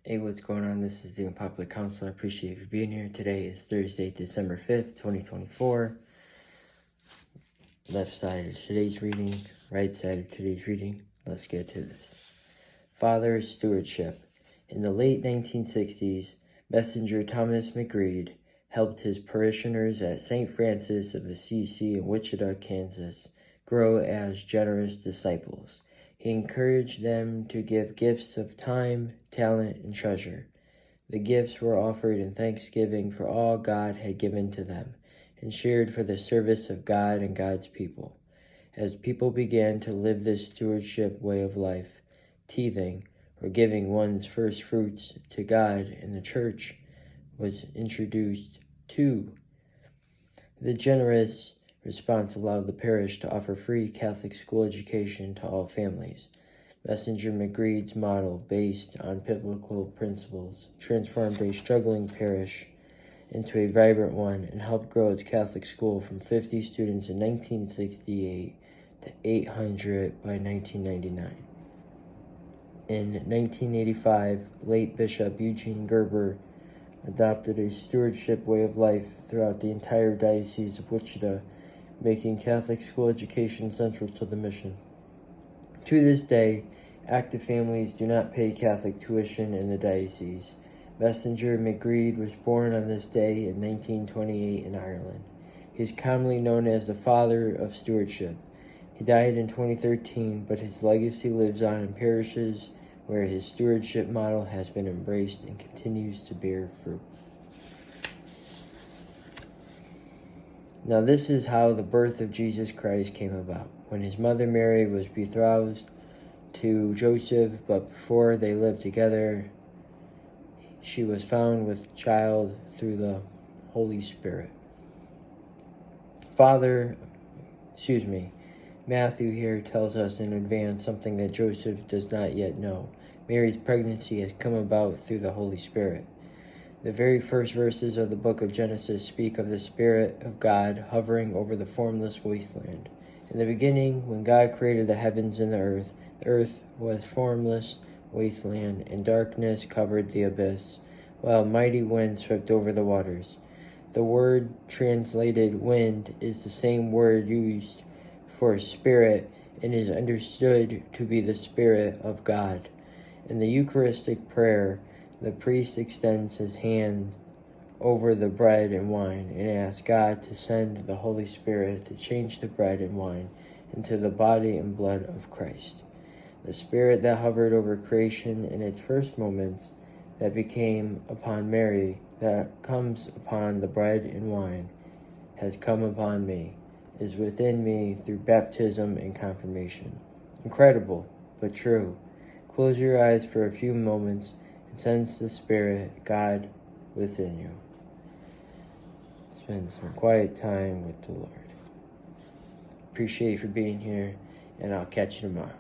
Hey, what's going on? This is the Unpopular Counsel. I appreciate you being here. Today is Thursday, December 5th, 2024. Left side of today's reading, right side of today's reading. Let's get to this. Father Stewardship. In the late 1960s, Messenger Thomas McGreed helped his parishioners at St. Francis of Assisi in Wichita, Kansas, grow as generous disciples. He encouraged them to give gifts of time, talent, and treasure. The gifts were offered in thanksgiving for all God had given to them, and shared for the service of God and God's people. As people began to live this stewardship way of life, tithing, or giving one's first fruits to God and the church, was introduced too. The generous response allowed the parish to offer free Catholic school education to all families. Messenger McGreed's model, based on biblical principles, transformed a struggling parish into a vibrant one and helped grow its Catholic school from 50 students in 1968 to 800 by 1999. In 1985, late Bishop Eugene Gerber adopted a stewardship way of life throughout the entire Diocese of Wichita, making Catholic school education central to the mission. To this day, active families do not pay Catholic tuition in the diocese. Messenger McGreed was born on this day in 1928 in Ireland. He is commonly known as the Father of Stewardship. He died in 2013, but his legacy lives on in parishes where his stewardship model has been embraced and continues to bear fruit. Now this is how the birth of Jesus Christ came about. When his mother Mary was betrothed to Joseph, but before they lived together, she was found with child through the Holy Spirit. Matthew here tells us in advance something that Joseph does not yet know. Mary's pregnancy has come about through the Holy Spirit. The very first verses of the book of Genesis speak of the Spirit of God hovering over the formless wasteland. In the beginning, when God created the heavens and the earth was formless wasteland, and darkness covered the abyss, while mighty wind swept over the waters. The word translated wind is the same word used for spirit and is understood to be the Spirit of God. In the Eucharistic prayer, the priest extends his hand over the bread and wine and asks God to send the Holy Spirit to change the bread and wine into the body and blood of Christ. The Spirit that hovered over creation in its first moments, that became upon Mary, that comes upon the bread and wine, has come upon me, is within me through baptism and confirmation. Incredible, but true. Close your eyes for a few moments and sense the Spirit, God, within you. Spend some quiet time with the Lord. Appreciate you for being here, and I'll catch you tomorrow.